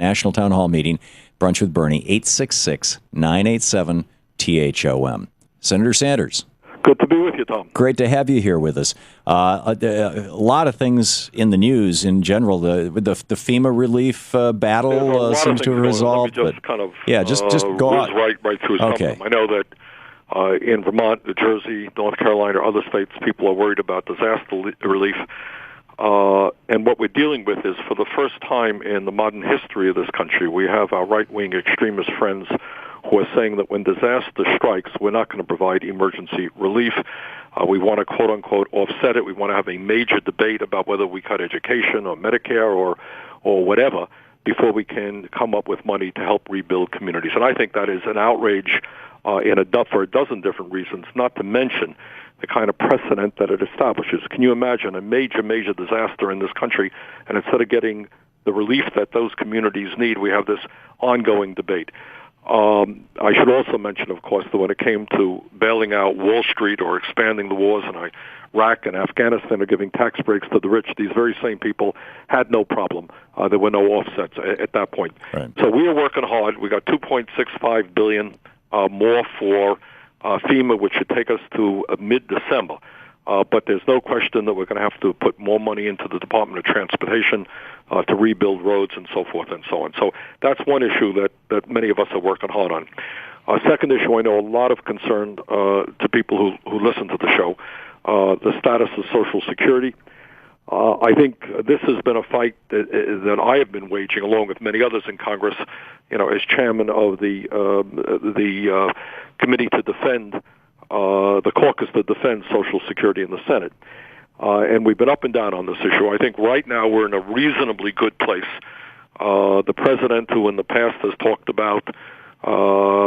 National Town Hall meeting, Brunch with Bernie, 866-987-THOM. Senator Sanders. Good to be with you, Tom. Great to have you here with us. A lot of things in the news in general. The FEMA relief battle seems to have resolved. Let me just kind of just go on. right through some of them. I know that in Vermont, New Jersey, North Carolina, or other states, people are worried about disaster relief. And what we're dealing with is, for the first time in the modern history of this country, we have our right-wing extremist friends who are saying that when disaster strikes, we're not going to provide emergency relief. We want to, quote-unquote, offset it. We want to have a major debate about whether we cut education or Medicare or whatever before we can come up with money to help rebuild communities. And I think that is an outrage for a dozen different reasons, not to mention the kind of precedent that it establishes. Can you imagine a major disaster in this country, and instead of getting the relief that those communities need, we have this ongoing debate? I should also mention, of course, that when it came to bailing out Wall Street or expanding the wars in Iraq and Afghanistan or giving tax breaks to the rich, these very same people had no problem. There were no offsets at that point. Right. So we are working hard. We got $2.65 billion more for FEMA, which should take us to mid-December. But there's no question that we're going to have to put more money into the Department of Transportation to rebuild roads and so forth and so on. So that's one issue that many of us are working hard on. Second issue, I know a lot of concern to people who listen to the show, the status of Social Security. I think this has been a fight that I have been waging, along with many others in Congress, as chairman of the committee to defend the caucus to defend Social Security in the Senate. And we've been up and down on this issue. I think right now we're in a reasonably good place. The president, who in the past has talked about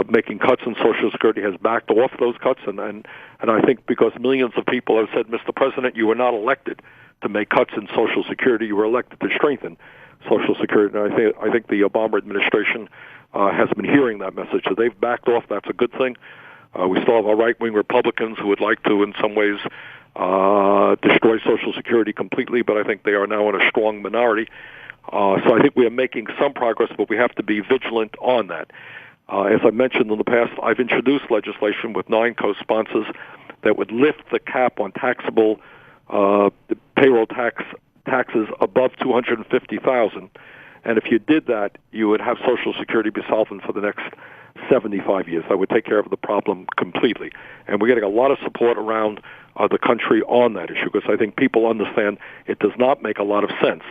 making cuts in Social Security, has backed off those cuts. And I think because millions of people have said, Mr. President, you were not elected to make cuts in Social Security. You were elected to strengthen Social Security. And I think the Obama administration has been hearing that message. So they've backed off. That's a good thing. We still have our right-wing Republicans who would like to, in some ways, destroy Social Security completely, but I think they are now in a strong minority. So I think we are making some progress, but we have to be vigilant on that. As I mentioned in the past, I've introduced legislation with 9 co-sponsors that would lift the cap on taxable payroll taxes above $250,000. And if you did that, you would have Social Security be solvent for the next 75 years. That would take care of the problem completely. And we're getting a lot of support around the country on that issue, because I think people understand it does not make a lot of sense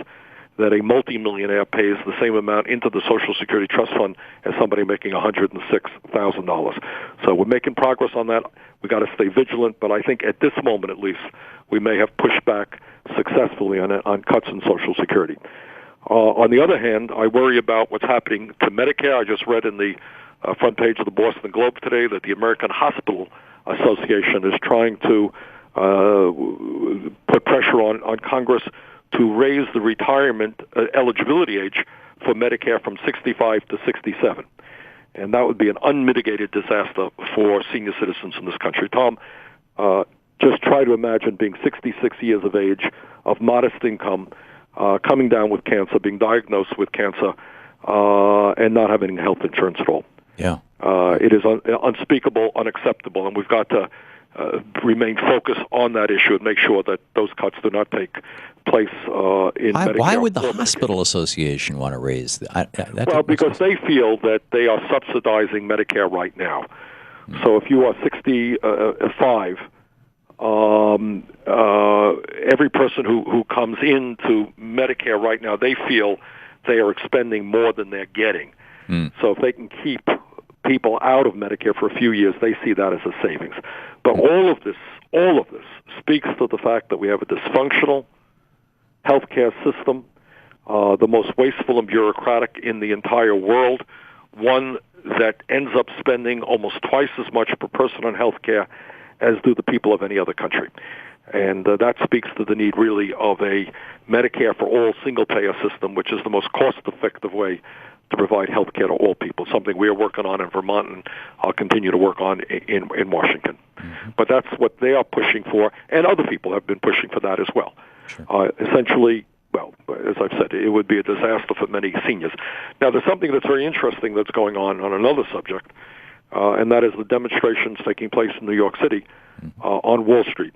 that a multimillionaire pays the same amount into the Social Security Trust Fund as somebody making $106,000. So we're making progress on that. We've got to stay vigilant, but I think at this moment at least, we may have pushed back successfully on cuts in Social Security. On the other hand, I worry about what's happening to Medicare. I just read in the front page of the Boston Globe today that the American Hospital Association is trying to put pressure on Congress to raise the retirement eligibility age for Medicare from 65 to 67. And that would be an unmitigated disaster for senior citizens in this country. Tom, just try to imagine being 66 years of age, of modest income, coming down with cancer, being diagnosed with cancer, and not having health insurance at all. Yeah. It is unspeakable, unacceptable, and we've got to remain focused on that issue and make sure that those cuts do not take place in Medicare. Why would the Hospital Association want to raise that? Well, because they feel that they are subsidizing Medicare right now. So if you are 65, every person who comes into Medicare right now, they feel they are expending more than they're getting. So if they can keep people out of Medicare for a few years, they see that as a savings. But all of this speaks to the fact that we have a dysfunctional healthcare system, the most wasteful and bureaucratic in the entire world, one that ends up spending almost twice as much per person on healthcare as do the people of any other country. And that speaks to the need, really, of a Medicare for all single-payer system, which is the most cost-effective way to provide health care to all people, something we are working on in Vermont and I'll continue to work on in Washington. But that's what they are pushing for, and other people have been pushing for that as well. Essentially, well, as I've said, it would be a disaster for many seniors. Now, there's something that's very interesting that's going on another subject, and that is the demonstrations taking place in New York City on Wall Street.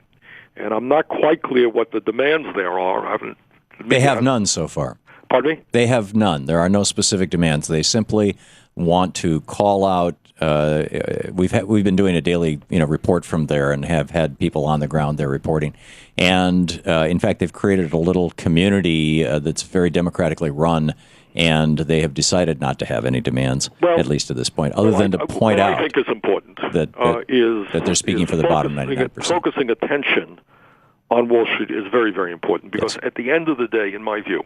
And I'm not quite clear what the demands there are. They have none so far. Pardon me? They have none. There are no specific demands. They simply want to call out. We've been doing a daily report from there and have had people on the ground there reporting. And in fact, they've created a little community that's very democratically run, and they have decided not to have any demands, at least at this point, other than to point out what I think is important that they're speaking for the bottom 99%. Focusing attention on Wall Street is very, very important because at the end of the day, in my view,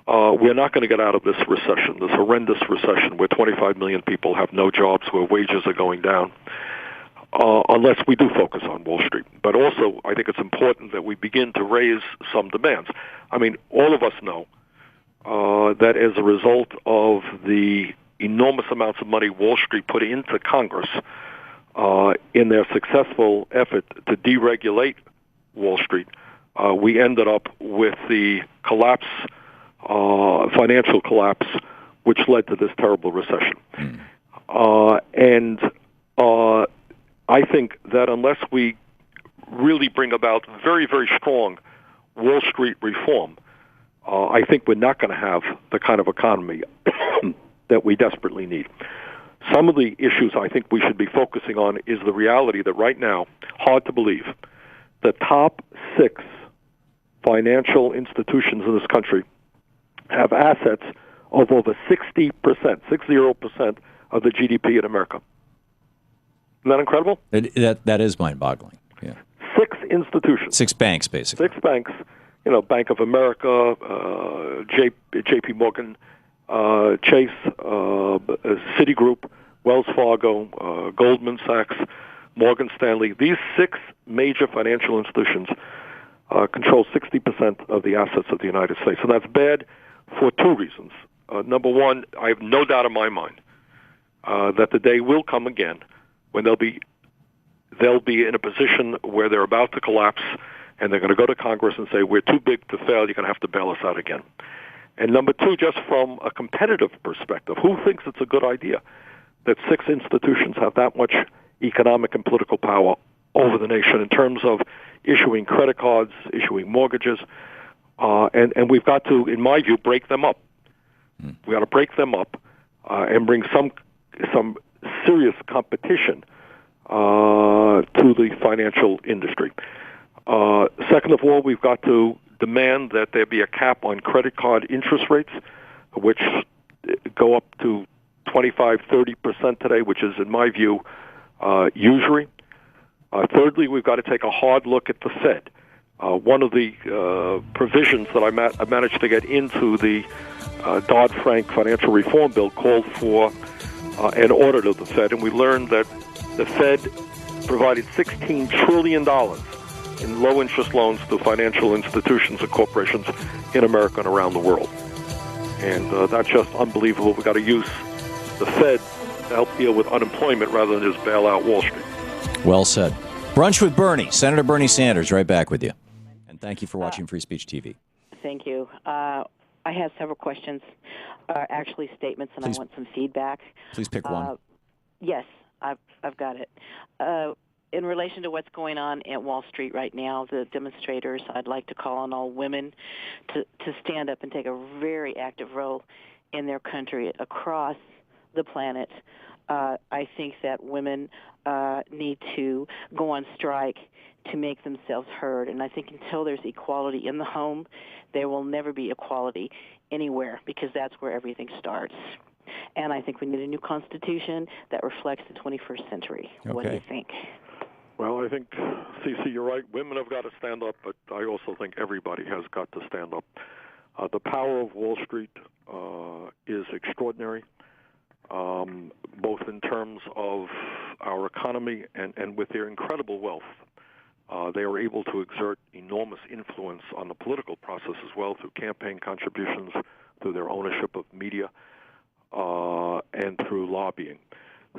we're not going to get out of this recession, this horrendous recession where 25 million people have no jobs, where wages are going down, unless we do focus on Wall Street. But also, I think it's important that we begin to raise some demands. I mean, all of us know that as a result of the enormous amounts of money Wall Street put into Congress in their successful effort to deregulate Wall Street, we ended up with the financial collapse, which led to this terrible recession. And I think that unless we really bring about very, very strong Wall Street reform, I think we're not going to have the kind of economy that we desperately need. Some of the issues I think we should be focusing on is the reality that right now, hard to believe, the top 6 financial institutions in this country have assets of over 60%, 60% of the GDP in America. Isn't that incredible? That is mind-boggling. Yeah. 6 institutions. 6 banks, basically. 6 banks. Bank of America, J.P. Morgan, Chase, Citigroup, Wells Fargo, Goldman Sachs, Morgan Stanley. These 6 major financial institutions control 60% of the assets of the United States. And that's bad for 2 reasons. Number one, I have no doubt in my mind that the day will come again when they'll be in a position where they're about to collapse, and they're going to go to Congress and say, we're too big to fail, you're going to have to bail us out again. And number 2, just from a competitive perspective, who thinks it's a good idea that 6 institutions have that much economic and political power over the nation in terms of issuing credit cards, issuing mortgages, and we've got to, in my view, break them up. We've got to break them up and bring some serious competition to the financial industry. Second of all, we've got to demand that there be a cap on credit card interest rates, which go up to 25-30% today, which is, in my view, usury. Thirdly, we've got to take a hard look at the Fed. One of the provisions that I managed to get into the Dodd-Frank financial reform bill called for an audit of the Fed, and we learned that the Fed provided $16 trillion in low-interest loans to financial institutions and corporations in America and around the world. And that's just unbelievable. We've got to use the Fed to help deal with unemployment rather than just bail out Wall Street. Well said. Brunch with Bernie, Senator Bernie Sanders, right back with you. And thank you for watching Free Speech TV. Thank you. I have several questions, actually statements, and I want some feedback. Please pick one. Yes, I've got it. In relation to what's going on at Wall Street right now, the demonstrators, I'd like to call on all women to stand up and take a very active role in their country across the planet. I think that women need to go on strike to make themselves heard. And I think until there's equality in the home, there will never be equality anywhere, because that's where everything starts. And I think we need a new constitution that reflects the 21st century. Okay. What do you think? Well, I think, Cece, you're right. Women have got to stand up, but I also think everybody has got to stand up. The power of Wall Street is extraordinary, both in terms of our economy and with their incredible wealth. They are able to exert enormous influence on the political process as well through campaign contributions, through their ownership of media, and through lobbying.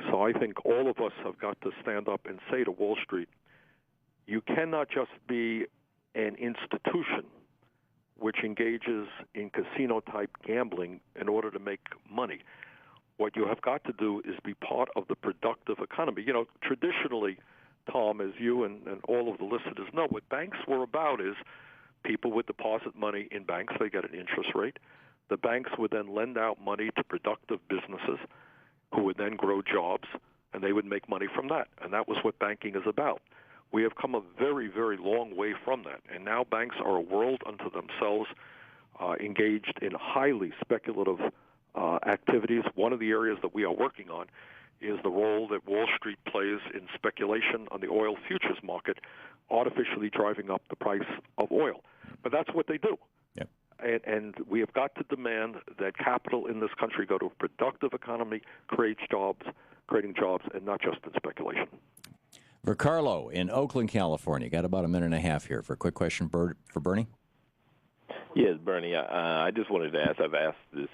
So I think all of us have got to stand up and say to Wall Street, you cannot just be an institution which engages in casino-type gambling in order to make money. What you have got to do is be part of the productive economy. You know, traditionally, Tom, as you and all of the listeners know, what banks were about is people would deposit money in banks. They get an interest rate. The banks would then lend out money to productive businesses who would then grow jobs, and they would make money from that. And that was what banking is about. We have come a very, very long way from that. And now banks are a world unto themselves, engaged in highly speculative activities. One of the areas that we are working on is the role that Wall Street plays in speculation on the oil futures market, artificially driving up the price of oil. But that's what they do. Yep. And we have got to demand that capital in this country go to a productive economy, creating jobs, and not just in speculation. Carlo in Oakland, California. Got about a minute and a half here for a quick question for Bernie. Yes, Bernie, I just wanted to ask, I've asked this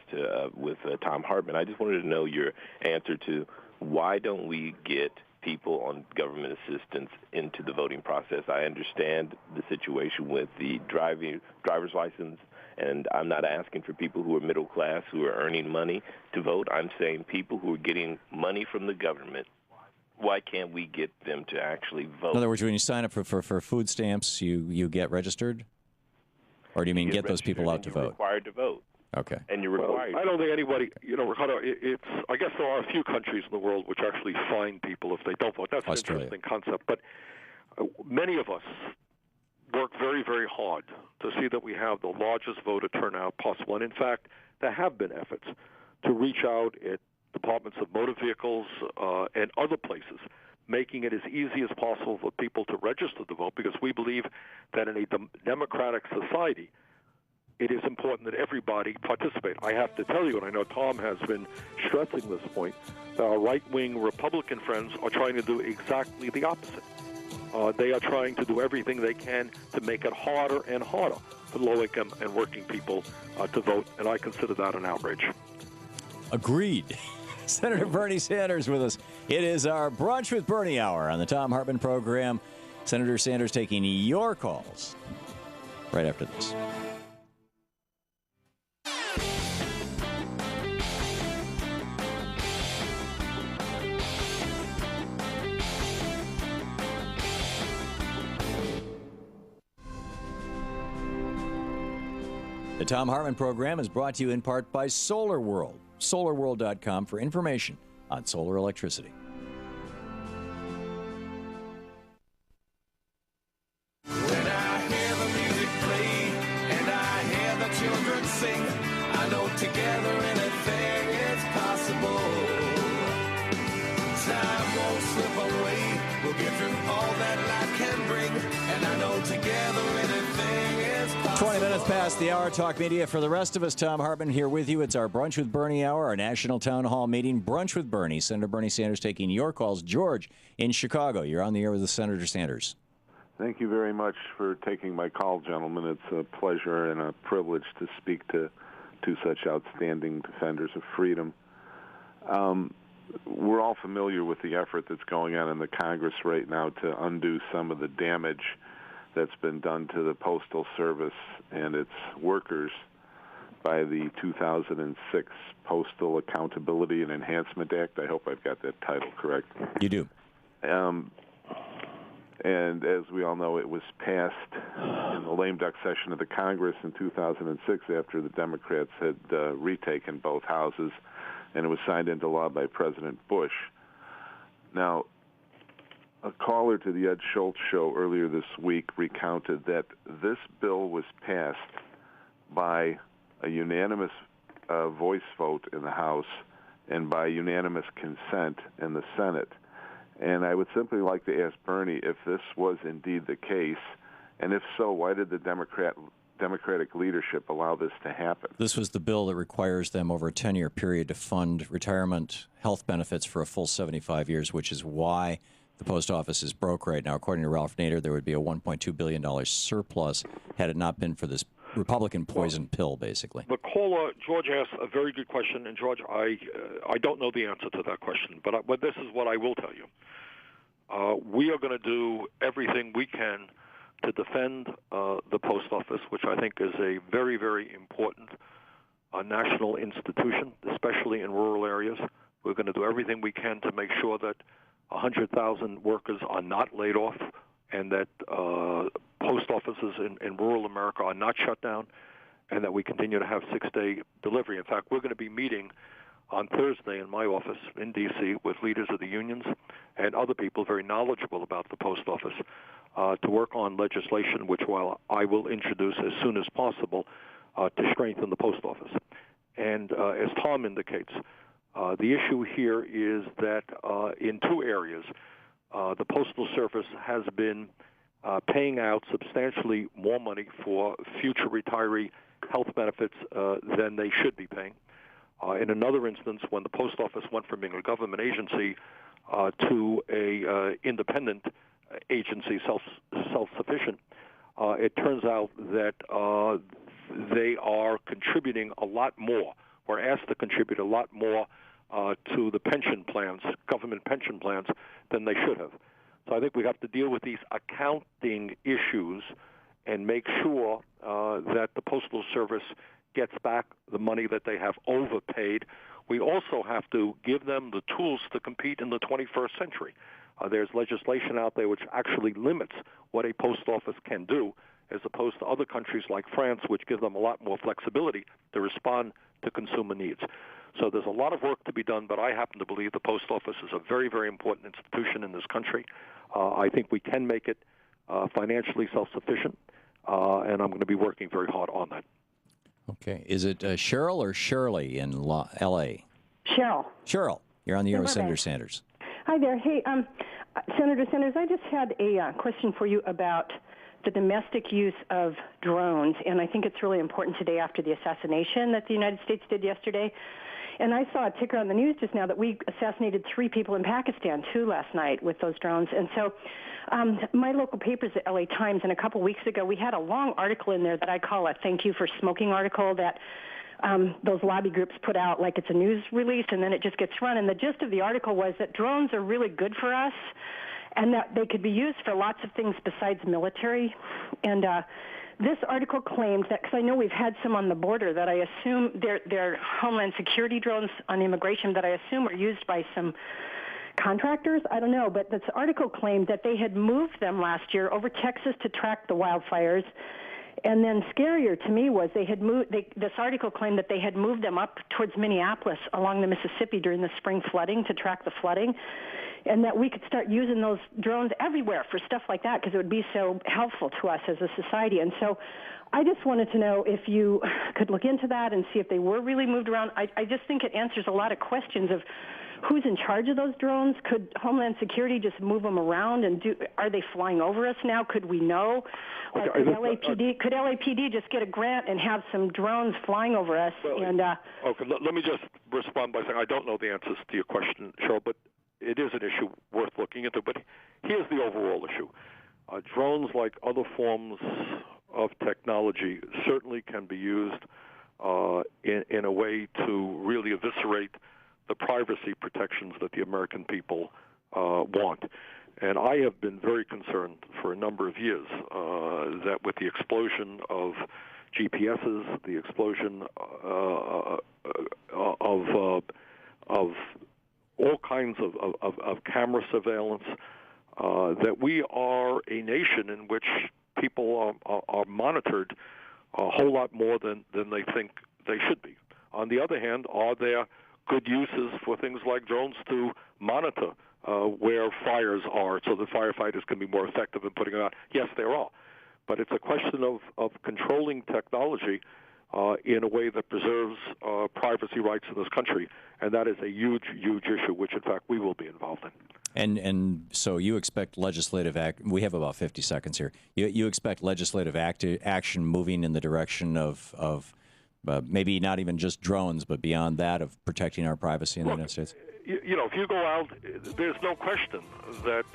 with Thom Hartmann. I just wanted to know your answer to why don't we get people on government assistance into the voting process? I understand the situation with the driver's license, and I'm not asking for people who are middle class, who are earning money to vote. I'm saying people who are getting money from the government. Why can't we get them to actually vote? In other words, when you sign up for food stamps, you get registered? Or do you mean get those people out to vote? You're required to vote. Okay. And you're required. Well, I don't think anybody, Ricardo, I guess there are a few countries in the world which actually fine people if they don't vote. That's Australia. An interesting concept. But many of us work very, very hard to see that we have the largest voter turnout possible. And in fact, there have been efforts to reach out at departments of motor vehicles and other places, making it as easy as possible for people to register to vote, because we believe that in a democratic society, it is important that everybody participate. I have to tell you, and I know Tom has been stressing this point, that our right-wing Republican friends are trying to do exactly the opposite. They are trying to do everything they can to make it harder and harder for low-income and working people to vote, and I consider that an outrage. Agreed. Senator Bernie Sanders with us. It is our Brunch with Bernie hour on the Thom Hartmann Program. Senator Sanders taking your calls right after this. The Thom Hartmann Program is brought to you in part by Solar World. SolarWorld.com for information on solar electricity. When I hear the music play and I hear the children sing, I know together anything is possible. Time won't slip away. We'll get through all that life can bring, and I know together anything is possible. 20 minutes past the hour. Talk Media. For the rest of us, Thom Hartmann here with you. It's our Brunch with Bernie hour, our national town hall meeting. Brunch with Bernie. Senator Bernie Sanders taking your calls. George in Chicago. You're on the air with Senator Sanders. Thank you very much for taking my call, gentlemen. It's a pleasure and a privilege to speak to two such outstanding defenders of freedom. We're all familiar with the effort that's going on in the Congress right now to undo some of the damage that's been done to the Postal Service and its workers by the 2006 Postal Accountability and Enhancement Act. I hope I've got that title correct. You do. And as we all know, it was passed in the lame duck session of the Congress in 2006 after the Democrats had retaken both houses, and it was signed into law by President Bush. Now, a caller to the Ed Schultz show earlier this week recounted that this bill was passed by a unanimous voice vote in the House and by unanimous consent in the Senate. And I would simply like to ask Bernie if this was indeed the case, and if so, why did the Democratic leadership allow this to happen? This was the bill that requires them over a 10-year period to fund retirement health benefits for a full 75 years, which is why the post office is broke right now. According to Ralph Nader, there would be a $1.2 billion surplus had it not been for this Republican poison pill, basically. The caller, George, asked a very good question, and George, I don't know the answer to that question, but this is what I will tell you. We are going to do everything we can to defend the post office, which I think is a very, very important national institution, especially in rural areas. We're going to do everything we can to make sure that 100,000 workers are not laid off and that post offices in rural America are not shut down and that we continue to have 6-day delivery. In fact, we're going to be meeting on Thursday in my office in D.C. with leaders of the unions and other people very knowledgeable about the post office to work on legislation, which I will introduce as soon as possible to strengthen the post office. And as Tom indicates, the issue here is that in two areas, the Postal Service has been paying out substantially more money for future retiree health benefits than they should be paying. In another instance, when the Post Office went from being a government agency to a independent agency, self-sufficient, it turns out that they are contributing a lot more, or asked to contribute a lot more to the pension plans, government pension plans, than they should have. So I think we have to deal with these accounting issues and make sure that the Postal Service gets back the money that they have overpaid. We also have to give them the tools to compete in the 21st century. There's legislation out there which actually limits what a post office can do, as opposed to other countries like France, which give them a lot more flexibility to respond to consumer needs. So there's a lot of work to be done, but I happen to believe the post office is a very, very important institution in this country. I think we can make it financially self-sufficient, and I'm going to be working very hard on that. Okay. Is it Cheryl or Shirley in L.A.? Cheryl. Cheryl, you're on the air with Senator Sanders. Hi there. Hey, Senator Sanders, I just had a question for you about the domestic use of drones, and I think it's really important today after the assassination that the United States did yesterday. And I saw a ticker on the news just now that we assassinated 3 people in Pakistan, 2 last night with those drones. And so my local paper's the LA Times, and a couple weeks ago we had a long article in there that I call a thank you for smoking article that those lobby groups put out like it's a news release, and then it just gets run. And the gist of the article was that drones are really good for us and that they could be used for lots of things besides military. And this article claimed that, because I know we've had some on the border that I assume they're Homeland Security drones on immigration that I assume are used by some contractors. I don't know, but this article claimed that they had moved them last year over Texas to track the wildfires. And then scarier to me was this article claimed that they had moved them up towards Minneapolis along the Mississippi during the spring flooding to track the flooding, and that we could start using those drones everywhere for stuff like that because it would be so helpful to us as a society. And so I just wanted to know if you could look into that and see if they were really moved around. I just think it answers a lot of questions of who's in charge of those drones. Could Homeland Security just move them around, and are they flying over us now? Could we know? Or could LAPD just get a grant and have some drones flying over us? Okay, let me just respond by saying I don't know the answers to your question, Cheryl, but it is an issue worth looking into. But here's the overall issue. Drones, like other forms of technology, certainly can be used in a way to really eviscerate the privacy protections that the American people want. And I have been very concerned for a number of years that with the explosion of GPSs, the explosion of all kinds of camera surveillance, that we are a nation in which people are monitored a whole lot more than they think they should be. On the other hand, are there good uses for things like drones to monitor where fires are so the firefighters can be more effective in putting them out? Yes, there are. But it's a question of controlling technology in a way that preserves privacy rights in this country, and that is a huge, huge issue, which, in fact, we will be involved in. And so you expect legislative we have about 50 seconds here. You expect legislative action moving in the direction of maybe not even just drones, but beyond that, of protecting our privacy in the United States? You know, if you go out, there's no question that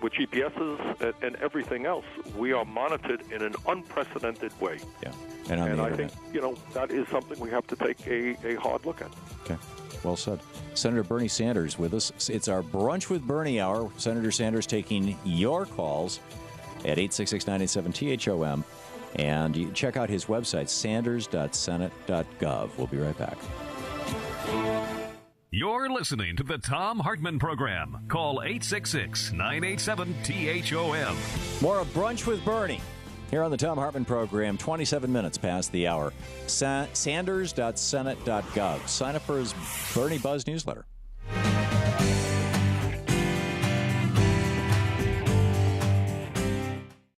with GPSs and everything else, we are monitored in an unprecedented way. Yeah, and on the I internet. think, that is something we have to take a hard look at. Okay, well said. Senator Bernie Sanders with us. It's our Brunch with Bernie hour. Senator Sanders taking your calls at 866-987-THOM. And you check out his website, sanders.senate.gov. We'll be right back. You're listening to the Thom Hartmann Program. Call 866-987-THOM. More of Brunch with Bernie here on the Thom Hartmann Program, 27 minutes past the hour. Sanders.senate.gov. Sign up for his Bernie Buzz newsletter.